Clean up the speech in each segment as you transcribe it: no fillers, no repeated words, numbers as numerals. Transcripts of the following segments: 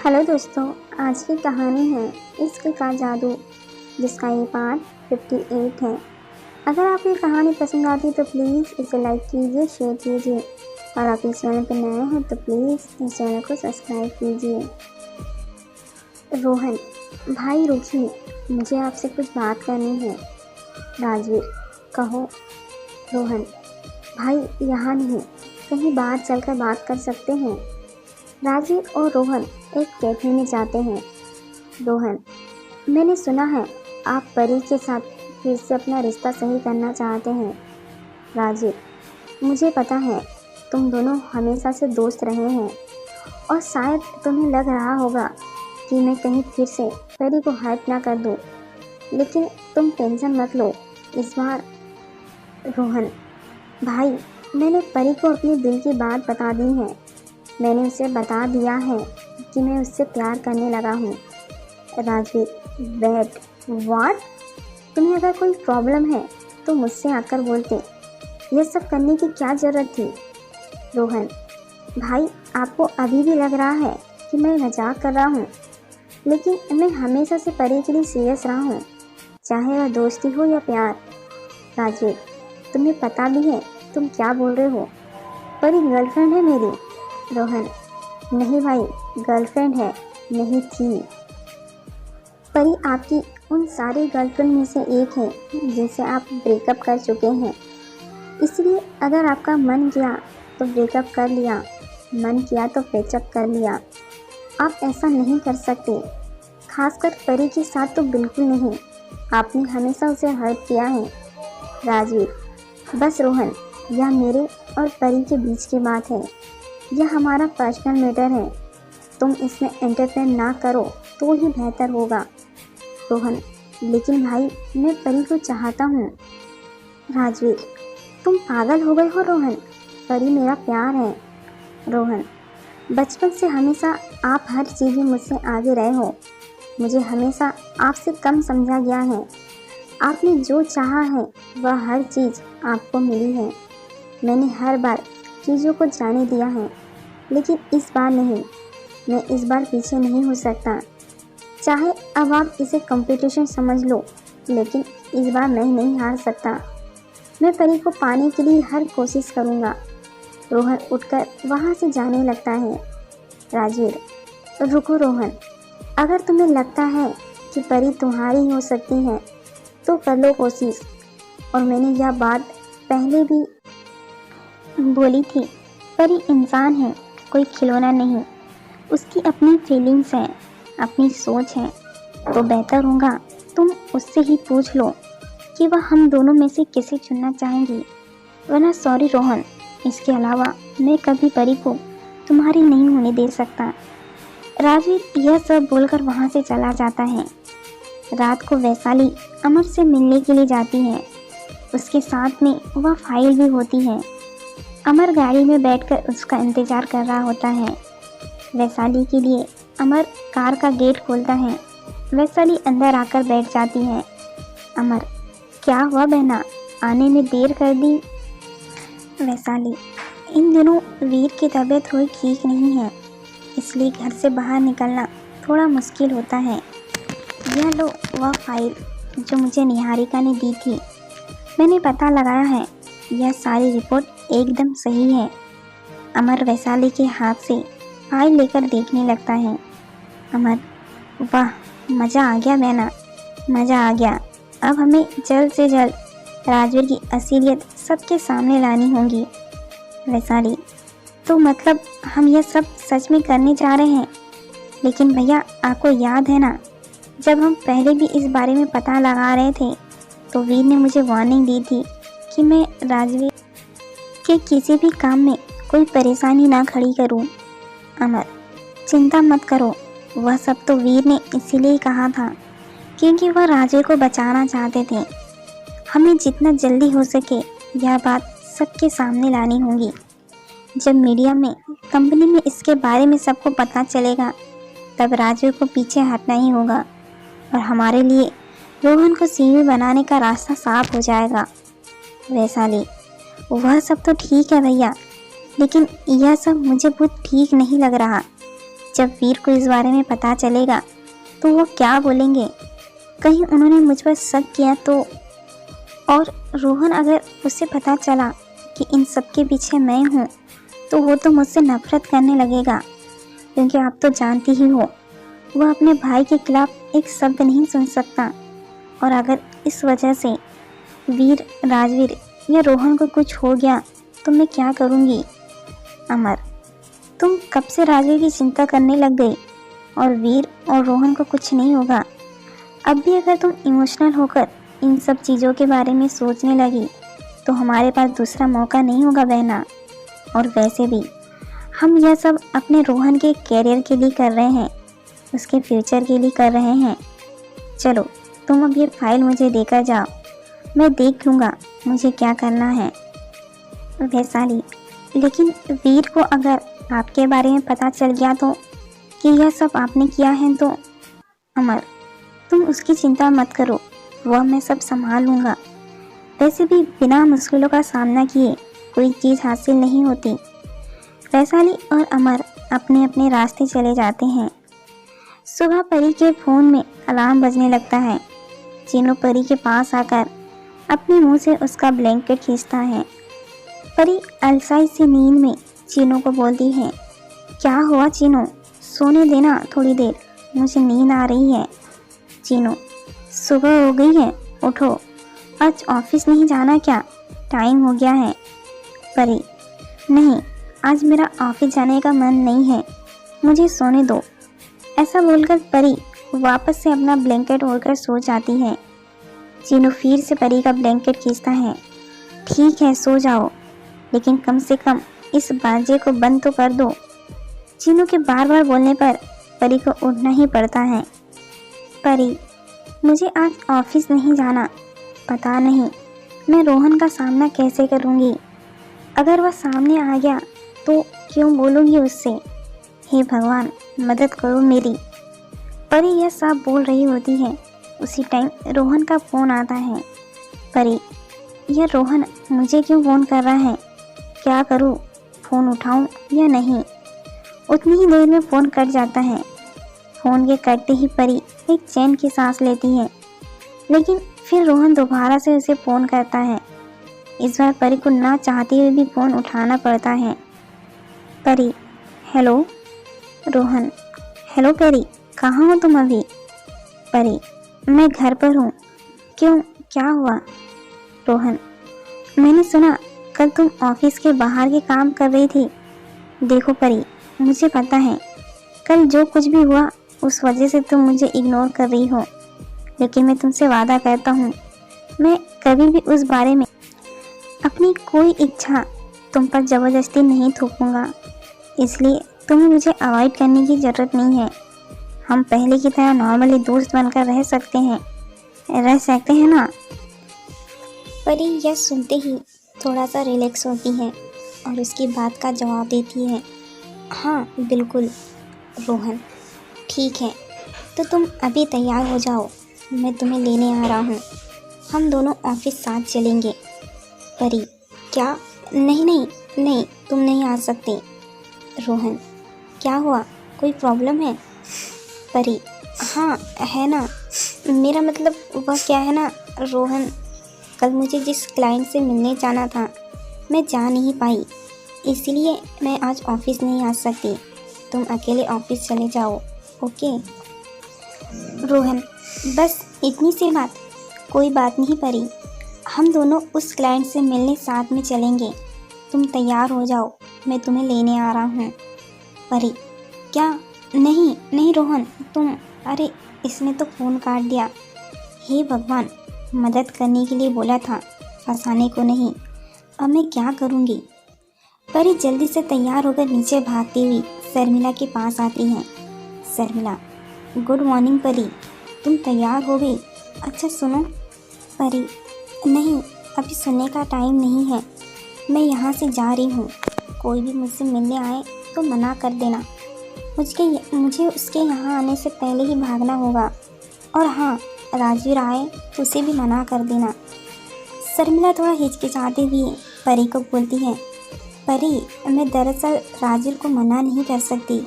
Hello दोस्तों, आज की कहानी है इश्क का जादू, जिसका ये पार्ट 58 है। अगर आपको ये कहानी पसंद आती है तो प्लीज़ इसे लाइक कीजिए, शेयर कीजिए और आप इस चैनल पर नए हैं तो प्लीज़ इस चैनल को सब्सक्राइब कीजिए। रोहन, भाई रुकिए, मुझे आपसे कुछ बात करनी है। राजवीर, कहो। रोहन, भाई यहाँ नहीं, कहीं बाहर चलकर बात कर सकते हैं। राजवीर और रोहन एक कैफे में जाते हैं। रोहन, मैंने सुना है आप परी के साथ फिर से अपना रिश्ता सही करना चाहते हैं। राजवीर, मुझे पता है तुम दोनों हमेशा से दोस्त रहे हैं और शायद तुम्हें लग रहा होगा कि मैं कहीं फिर से परी को हर्ट ना कर दूं, लेकिन तुम टेंशन मत लो इस बार। रोहन, भाई मैंने परी को अपने दिल की बात बता दी है। मैंने उसे बता दिया है कि मैं उससे प्यार करने लगा हूँ। Rajveer, wait, what? तुम्हें अगर कोई प्रॉब्लम है तो मुझसे आकर बोलते, यह सब करने की क्या ज़रूरत थी? रोहन, भाई आपको अभी भी लग रहा है कि मैं मजाक कर रहा हूँ, लेकिन मैं हमेशा से परी के लिए सीरियस रहा हूँ, चाहे वह दोस्ती हो या प्यार। राजवीर, तुम्हें पता भी है तुम क्या बोल रहे हो? परी गर्लफ्रेंड है मेरी। रोहन, नहीं भाई, गर्लफ्रेंड है, नहीं थी। परी आपकी उन सारी गर्लफ्रेंड में से एक है जिनसे आप ब्रेकअप कर चुके हैं। इसलिए अगर आपका मन किया तो ब्रेकअप कर लिया, मन किया तो पैचअप कर लिया। आप ऐसा नहीं कर सकते, खासकर परी के साथ तो बिल्कुल नहीं। आपने हमेशा उसे हर्ट किया है। राजवीर, बस रोहन, यह मेरे और परी के बीच की बात है, यह हमारा पर्सनल मैटर है। तुम इसमें एंटरटेन ना करो तो ही बेहतर होगा। रोहन, लेकिन भाई मैं परी को चाहता हूँ। राजवीर, तुम पागल हो गए हो रोहन, परी मेरा प्यार है। रोहन, बचपन से हमेशा आप हर चीज़ में मुझसे आगे रहे हो। मुझे हमेशा आपसे कम समझा गया है। आपने जो चाहा है वह हर चीज़ आपको मिली है। मैंने हर बार चीज़ों को जाने दिया है, लेकिन इस बार नहीं। मैं इस बार पीछे नहीं हो सकता। चाहे अब आप इसे कंपटीशन समझ लो, लेकिन इस बार मैं नहीं हार सकता। मैं परी को पाने के लिए हर कोशिश करूँगा। रोहन उठकर वहाँ से जाने लगता है। राजवीर, रुको रोहन, अगर तुम्हें लगता है कि परी तुम्हारी हो सकती है तो कर लो कोशिश। और मैंने यह बात पहले भी बोली थी, परी इंसान है, कोई खिलौना नहीं। उसकी अपनी फीलिंग्स हैं, अपनी सोच है, तो बेहतर होगा तुम उससे ही पूछ लो कि वह हम दोनों में से किसे चुनना चाहेंगी। वरना सॉरी रोहन, इसके अलावा मैं कभी परी को तुम्हारी नहीं होने दे सकता। राजवीर यह सब बोलकर वहाँ से चला जाता है। रात को वैशाली अमर से मिलने के लिए जाती है। उसके साथ में वह फाइल भी होती है। अमर गाड़ी में बैठकर उसका इंतज़ार कर रहा होता है। वैशाली के लिए अमर कार का गेट खोलता है। वैशाली अंदर आकर बैठ जाती है। अमर, क्या हुआ बहना, आने में देर कर दी? वैशाली, इन दिनों वीर की तबीयत थोड़ी ठीक नहीं है, इसलिए घर से बाहर निकलना थोड़ा मुश्किल होता है। यह लो वह फाइल जो मुझे निहारिका ने दी थी। मैंने पता लगाया है, यह सारी रिपोर्ट एकदम सही है। अमर वैशाली के हाथ से फाइल लेकर देखने लगता है। अमर, वाह, मज़ा आ गया बहना, मज़ा आ गया। अब हमें जल्द से जल्द राजवीर की असलियत सबके सामने लानी होगी। वैशाली, तो मतलब हम यह सब सच में करने जा रहे हैं? लेकिन भैया, आपको याद है ना, जब हम पहले भी इस बारे में पता लगा रहे थे तो वीर ने मुझे वार्निंग दी थी कि मैं राजवीर के किसी भी काम में कोई परेशानी ना खड़ी करूं। अमर, चिंता मत करो, वह सब तो वीर ने इसीलिए कहा था क्योंकि वह राजवीर को बचाना चाहते थे। हमें जितना जल्दी हो सके यह बात सबके सामने लानी होगी। जब मीडिया में, कंपनी में इसके बारे में सबको पता चलेगा, तब राजवीर को पीछे हटना ही होगा और हमारे लिए रोहन को सीवी बनाने का रास्ता साफ हो जाएगा। वैशाली, वह सब तो ठीक है भैया, लेकिन यह सब मुझे बहुत ठीक नहीं लग रहा। जब वीर को इस बारे में पता चलेगा तो वो क्या बोलेंगे? कहीं उन्होंने मुझ पर शक किया तो? और रोहन, अगर उसे पता चला कि इन सब के पीछे मैं हूँ तो वो तो मुझसे नफरत करने लगेगा, क्योंकि आप तो जानती ही हो वह अपने भाई के खिलाफ एक शब्द नहीं सुन सकता। और अगर इस वजह से वीर, राजवीर या रोहन को कुछ हो गया तो मैं क्या करूँगी? अमर, तुम कब से राजवीर की चिंता करने लग गई और वीर और रोहन को कुछ नहीं होगा। अब भी अगर तुम इमोशनल होकर इन सब चीज़ों के बारे में सोचने लगी तो हमारे पास दूसरा मौका नहीं होगा बहना। और वैसे भी हम यह सब अपने रोहन के कैरियर के लिए कर रहे हैं, उसके फ्यूचर के लिए कर रहे हैं। चलो तुम अब ये फाइल मुझे देकर जाओ, मैं देख लूँगा मुझे क्या करना है। वैशाली, लेकिन वीर को अगर आपके बारे में पता चल गया तो कि यह सब आपने किया है तो? अमर, तुम उसकी चिंता मत करो, वह मैं सब संभाल लूँगा। वैसे भी बिना मुश्किलों का सामना किए कोई चीज़ हासिल नहीं होती। वैशाली और अमर अपने अपने रास्ते चले जाते हैं। सुबह परी के फ़ोन में अलार्म बजने लगता है। चीनू परी के पास आकर अपने मुंह से उसका ब्लैंकेट खींचता है। परी अलसाई से नींद में चीनू को बोलती है, क्या हुआ चीनू, सोने देना थोड़ी देर, मुझे नींद आ रही है। चीनू, सुबह हो गई है, उठो, आज ऑफिस नहीं जाना क्या, टाइम हो गया है। परी, नहीं, आज मेरा ऑफिस जाने का मन नहीं है, मुझे सोने दो। ऐसा बोलकर परी वापस से अपना ब्लैंकेट ओढ़कर सो जाती है। चीनू फिर से परी का ब्लैंकेट खींचता है। ठीक है, सो जाओ, लेकिन कम से कम इस बाजे को बंद तो कर दो। चीनू के बार बार बोलने पर परी को उठना ही पड़ता है। परी, मुझे आज ऑफिस नहीं जाना, पता नहीं मैं रोहन का सामना कैसे करूँगी। अगर वह सामने आ गया तो क्यों बोलूँगी उससे। हे भगवान, मदद करो मेरी। परी यह सब बोल रही होती है, उसी टाइम रोहन का फ़ोन आता है। परी, यह रोहन मुझे क्यों फ़ोन कर रहा है, क्या करूँ, फ़ोन उठाऊँ या नहीं। उतनी ही देर में फ़ोन कट जाता है। फ़ोन के कटते ही परी एक चैन की सांस लेती है, लेकिन फिर रोहन दोबारा से उसे फ़ोन करता है। इस बार परी को ना चाहते हुए भी फ़ोन उठाना पड़ता है। परी, हेलो। रोहन, हेलो परी, कहाँ हो तुम अभी? परी, मैं घर पर हूँ। क्यों, क्या हुआ? रोहन, मैंने सुना कल तुम ऑफिस के बाहर के काम कर रही थी। देखो परी, मुझे पता है कल जो कुछ भी हुआ उस वजह से तुम मुझे इग्नोर कर रही हो, लेकिन मैं तुमसे वादा करता हूँ मैं कभी भी उस बारे में अपनी कोई इच्छा तुम पर ज़बरदस्ती नहीं थोपूंगा। इसलिए तुम्हें मुझे अवॉइड करने की ज़रूरत नहीं है। हम पहले की तरह नॉर्मली दोस्त बनकर रह सकते हैं ना? परी यह सुनते ही थोड़ा सा रिलैक्स होती है और उसकी बात का जवाब देती है, हाँ बिल्कुल रोहन, ठीक है, तो तुम अभी तैयार हो जाओ, मैं तुम्हें लेने आ रहा हूँ, हम दोनों ऑफिस साथ चलेंगे। परी, क्या? नहीं नहीं नहीं, तुम नहीं आ सकते। रोहन, क्या हुआ, कोई प्रॉब्लम है? परी, हाँ है ना, मेरा मतलब वह क्या है ना रोहन, कल मुझे जिस क्लाइंट से मिलने जाना था मैं जा नहीं पाई, इसलिए मैं आज ऑफिस नहीं आ सकती, तुम अकेले ऑफिस चले जाओ, ओके? रोहन, बस इतनी सी बात? कोई बात नहीं परी, हम दोनों उस क्लाइंट से मिलने साथ में चलेंगे, तुम तैयार हो जाओ, मैं तुम्हें लेने आ रहा हूँ। परी, क्या? नहीं नहीं रोहन, तुम, अरे इसने तो फ़ोन काट दिया। हे भगवान, मदद करने के लिए बोला था, फंसाने को नहीं, अब मैं क्या करूँगी। परी जल्दी से तैयार होकर नीचे भागती हुई शर्मिला के पास आती है। शर्मिला, गुड मॉर्निंग परी, तुम तैयार हो गई? अच्छा सुनो। परी, नहीं, अभी सोने का टाइम नहीं है, मैं यहाँ से जा रही हूँ, कोई भी मुझसे मिलने आए तो मना कर देना, मुझे उसके यहाँ आने से पहले ही भागना होगा, और हाँ राजवीर आए तो उसे भी मना कर देना। शर्मिला थोड़ा हिचकिचाते हुए परी को बोलती है, परी मैं दरअसल राजवीर को मना नहीं कर सकती,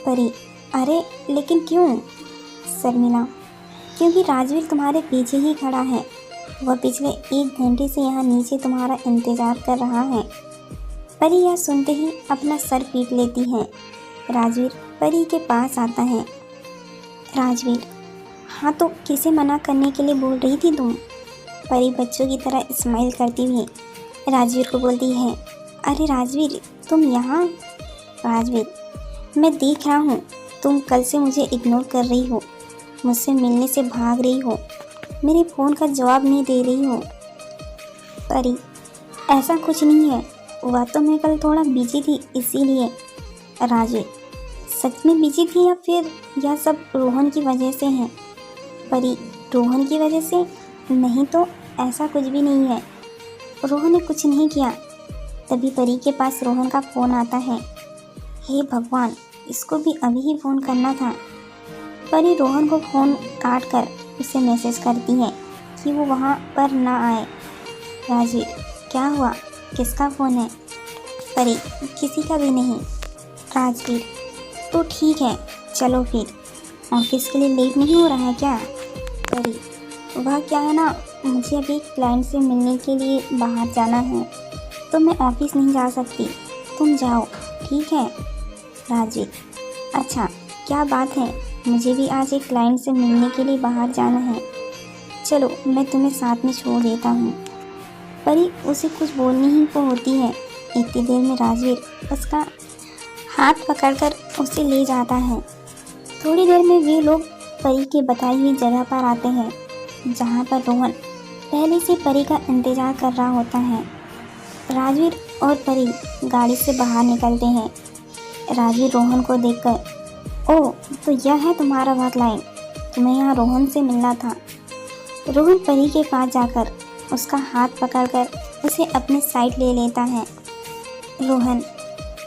परी, अरे लेकिन क्यों? शर्मिला, क्योंकि राजवीर तुम्हारे पीछे ही खड़ा है। वह पिछले 1 घंटे से यहाँ नीचे तुम्हारा इंतज़ार कर रहा है। परी यह सुनते ही अपना सर पीट लेती है। राजवीर परी के पास आता है। राजवीर, हाँ तो किसे मना करने के लिए बोल रही थी तुम? परी बच्चों की तरह स्माइल करती हुई राजवीर को बोलती है, अरे राजवीर तुम यहाँ? राजवीर, मैं देख रहा हूँ तुम कल से मुझे इग्नोर कर रही हो, मुझसे मिलने से भाग रही हो, मेरे फ़ोन का जवाब नहीं दे रही हो। परी, ऐसा कुछ नहीं है, वह तो मैं कल थोड़ा बिजी थी इसीलिए। राजवीर, सच में बिजी थी या फिर यह सब रोहन की वजह से है? परी, रोहन की वजह से? नहीं तो ऐसा कुछ भी नहीं है, रोहन ने कुछ नहीं किया। तभी परी के पास रोहन का फ़ोन आता है। हे भगवान, इसको भी अभी ही फ़ोन करना था। परी रोहन को फ़ोन काट कर उसे मैसेज करती है कि वो वहाँ पर ना आए। राजवीर, क्या हुआ, किसका फ़ोन है? परी, किसी का भी नहीं। राजवीर, तो ठीक है, चलो फिर, ऑफिस के लिए लेट नहीं हो रहा है क्या? परी, वह क्या है ना, मुझे अभी क्लाइंट से मिलने के लिए बाहर जाना है तो मैं ऑफिस नहीं जा सकती, तुम जाओ, ठीक है? राजवीर, अच्छा क्या बात है, मुझे भी आज एक क्लाइंट से मिलने के लिए बाहर जाना है, चलो मैं तुम्हें साथ में छोड़ देता हूँ। परी उसे कुछ बोलनी ही को होती है। इतनी देर में राजवीर उसका हाथ पकड़कर उसे ले जाता है। थोड़ी देर में वे लोग परी की बताई हुई जगह पर आते हैं, जहाँ पर रोहन पहले से परी का इंतज़ार कर रहा होता है। राजवीर और परी गाड़ी से बाहर निकलते हैं। राजवीर रोहन को देखकर, ओह तो यह है तुम्हारा वह क्लाइंट, तुम्हें यहाँ रोहन से मिलना था। रोहन परी के पास जाकर उसका हाथ पकड़कर उसे अपने साइड ले लेता है। रोहन,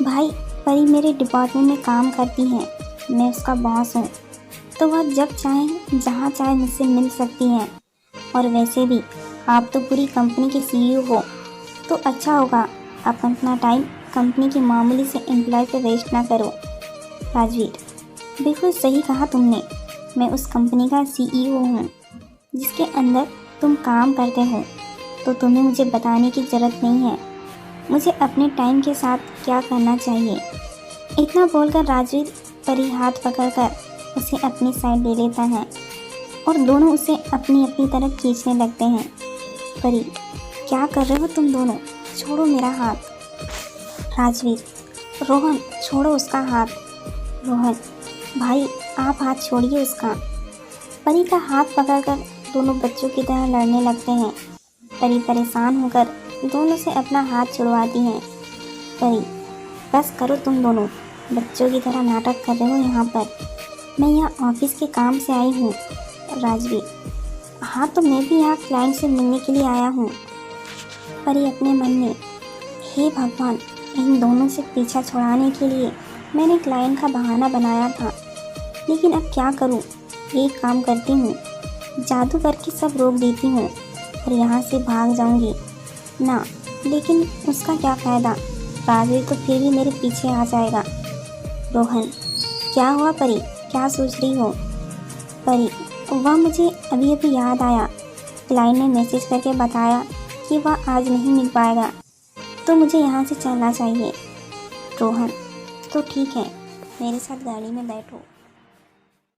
भाई परी मेरे डिपार्टमेंट में काम करती है, मैं उसका बॉस हूँ, तो वह जब चाहे जहाँ चाहे मुझसे मिल सकती हैं। और वैसे भी आप तो पूरी कंपनी के सीईओ हो, तो अच्छा होगा आप अपना टाइम कंपनी के मामूली से एम्प्लॉय पर वेस्ट ना करो। राजवीर, बिल्कुल सही कहा तुमने, मैं उस कंपनी का सीईओ हूँ जिसके अंदर तुम काम करते हो, तो तुम्हें मुझे बताने की ज़रूरत नहीं है मुझे अपने टाइम के साथ क्या करना चाहिए। इतना बोलकर राजवीर परी हाथ पकड़कर उसे अपनी साइड ले लेता है और दोनों उसे अपनी अपनी तरफ खींचने लगते हैं। परी, क्या कर रहे हो तुम दोनों, छोड़ो मेरा हाथ। राजवीर, रोहन छोड़ो उसका हाथ। रोहन, भाई आप हाथ छोड़िए उसका। परी का हाथ पकड़कर दोनों बच्चों की तरह लड़ने लगते हैं। परी परेशान होकर दोनों से अपना हाथ छुड़वाती हैं। परी, बस करो तुम दोनों, बच्चों की तरह नाटक कर रहे हो यहाँ पर, मैं यहाँ ऑफिस के काम से आई हूँ। राजवीर, हाँ तो मैं भी यहाँ क्लाइंट से मिलने के लिए आया हूँ। परी अपने मन में, हे भगवान, इन दोनों से पीछा छुड़ाने के लिए मैंने क्लाइंट का बहाना बनाया था, लेकिन अब क्या करूँ? एक काम करती हूँ, जादू करके सब रोक देती हूँ और यहाँ से भाग जाऊँगी ना, लेकिन उसका क्या फ़ायदा, राजवीर तो फिर भी मेरे पीछे आ जाएगा। रोहन, क्या हुआ परी, क्या सोच रही हो? परी, वह मुझे अभी अभी याद आया, क्लाइंट ने मैसेज करके बताया कि वह आज नहीं मिल पाएगा, तो मुझे यहाँ से चलना चाहिए। रोहन, तो ठीक है, मेरे साथ गाड़ी में बैठो।